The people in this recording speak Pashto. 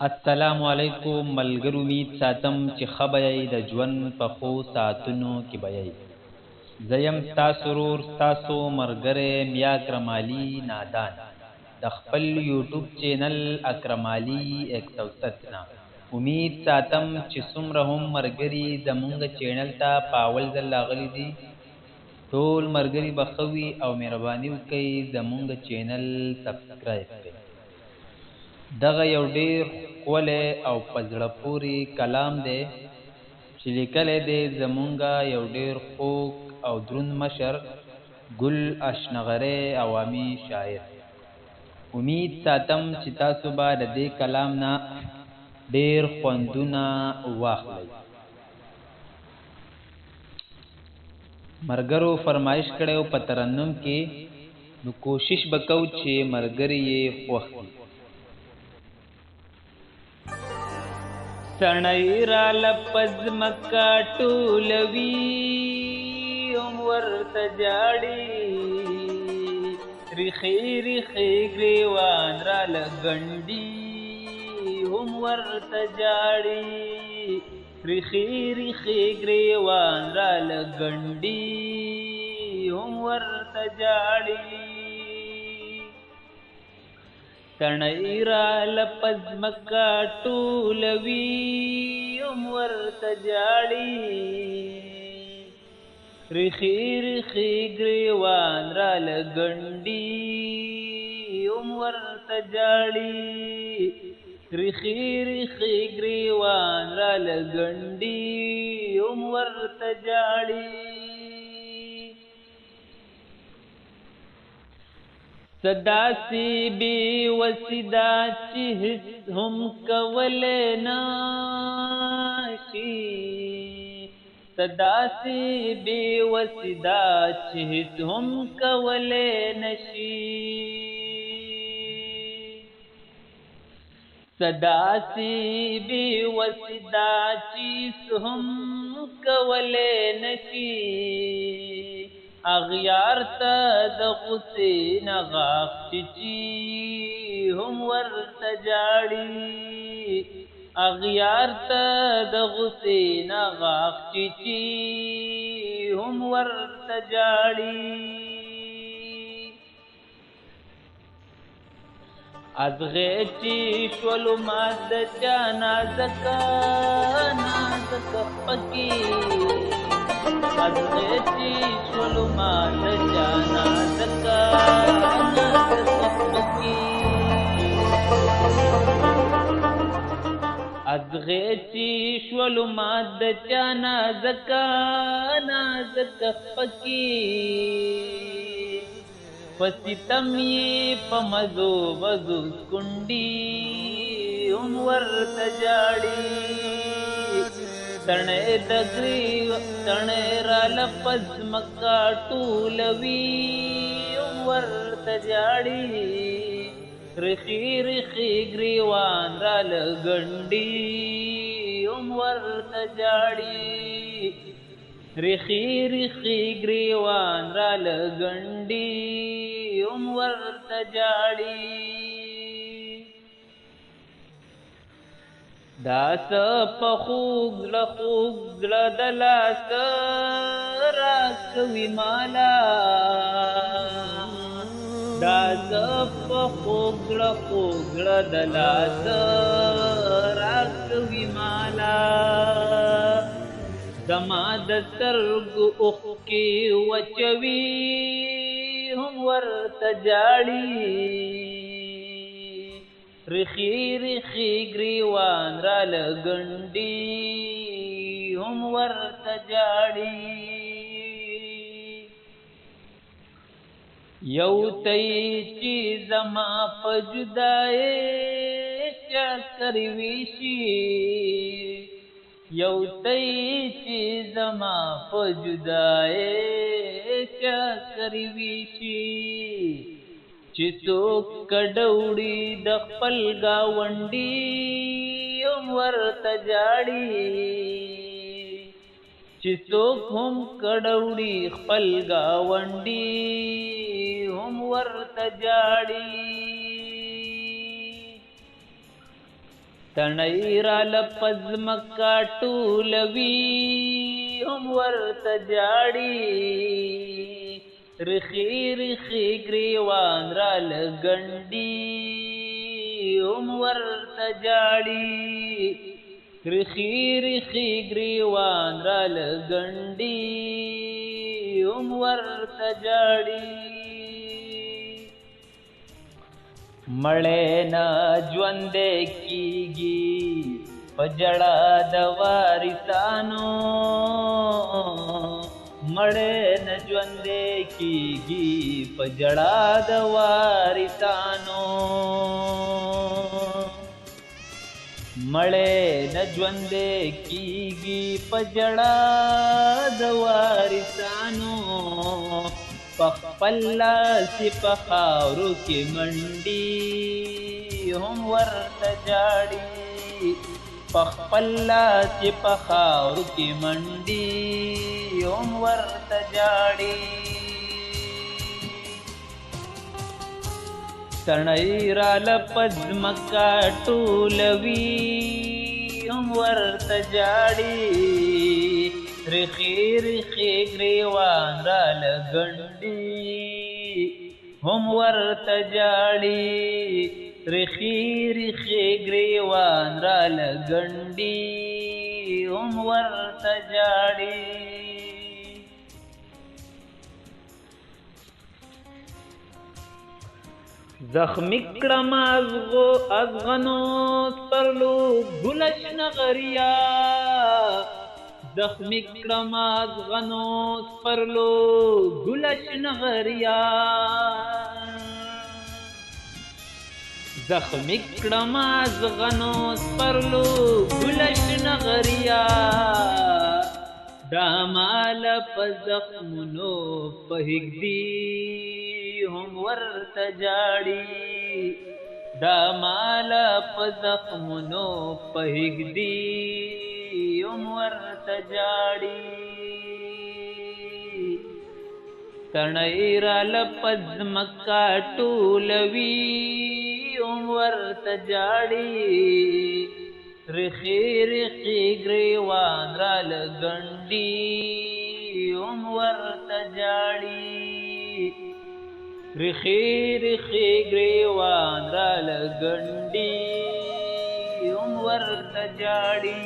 السلام علیکم ملګرو، امید ساتم چې ښه به یې د ژوند په ښو ساعتونو کې به یې. زه یم ستاسو ورور ستاسو ملګری میا اکرم علي نادان د خپل یوټیوب چینل اکرم علي 107 نه. امید ساتم چې څومره هم ملګري زمونږ چینل ته په اول ځل راغلي دي، ټول ملګري به ښه وي او مهرباني وکړئ زمونږ چینل سبسکرایب کړئ. دغه یو ډیر ښکلی او په زړه پورې کلام دی چې لیکلی دی زمونږه یو ډیر خوږ او دروند مشر ګل اشنغری عوامي شاعر. امید ساتم چې تاسو به د دې کلام نه ډیر خوندونه واخلئ. ملګرو فرمایش کړی و په ترنم کې، نو کوشش به کوو چې ملګري یې خوښ کړي. سړی را لپز مکا ټولوي هم ورته جاړي، ریخي ریخي ګریوان را لګنډي هم ورته جاړي، ریخي ریخي ګریوان را لګنډي هم ورته جاړي. تڼۍ را لپز مکا ټولوي هم ورته جاړي، ریخي ریخي ګریوان را لګنډي هم ورته جاړي، ریخي ریخي ګریوان را لګنډي هم ورته جاړي. صدا سی بی وسیدا چې هیڅ هم کولی نشي، صدا سی بی وسیدا چې هیڅ هم کولی نشي، صدا سی بی وسیدا چې هیڅ هم کولی نشي. اغیار ته د غصې نه غاښ چیچي هم ورته جاړي، اغیار ته د غصې نه غاښ چیچي هم ورته جاړي. ازغې چې شولو ما د چا نازکه نازکه پکې، ازغې چې شولو ما د چا نازکه نازکه پکې، ازغې چې شولو ما د چا نازکه نازکه پکې، په ستم یې په مزو بزو کونډي هم ورته جاړي. تڼۍ د ګریو تڼۍ را لپز مکا ټولوي هم ورته جاړي، ریخي ریخي ګریوان را لګنډي هم ورته جاړي، ریخي ریخي ګریوان را لګنډي هم ورته جاړي. دا څه په خوږ زړه خوږ زړه د لاسه راکوي مالا، دا څه په خوږ زړه خوږ زړه د لاسه راکوي مالا. زما د سترګو اوښکې وچوي هم ورته جاړي، ریخي ریخي ګریوان را لګنډي هم ورته جاړي. یو تی چې زما په جدایۍ چکر ویشي، یو تی چې زما په جدایۍ چکر ویشي، چې څوک کډوړي د خپل ګاونډي هم ورته جاړي، چې څوک هم کډوړي خپل ګاونډي هم ورته جاړي. تڼۍ را لپز مکا ټولوي هم ورته جاړي رخي رخي ګریوان را لګنډي هم ورته جاړي رخي رخي ګریوان را لګنډي هم ورته جاړي مړې نه ژوندې کیږي په ژړا د وارثانو مړې نه ژوندې کیږي په ژړا د وارثانو مړې نه ژوندې کیږي په ژړا د وارثانو پخپل لاس په خاورو کې منډي هم ورته جاړي پخپل لاس په خاورو کې منډي هم ورته جاړي تڼۍ را لپز مکا ټولوي هم ورته جاړي رخي رخي ګریوان را لګنډي هم ورته جاړي رخي رخي ګریوان را لګنډي هم ورته جاړي زخمی کړم ازغنو سپرلو ګلش نغریا زخمی کړم ازغنو سپرلو ګلش نغریا زخمی کړم ازغنو سپرلو ګلش نغریا دا مال په زخمونو په هګدي هم ورته جاړي دا مال په زخمونو په هګدي هم ورته جاړي تڼۍ را لپز مکا ټولوي هم ورته جاړي رخي رخي ګریوان را لګنډي هم ورته جاړي رخي رخي ګریوان را لګنډي هم ورته جاړي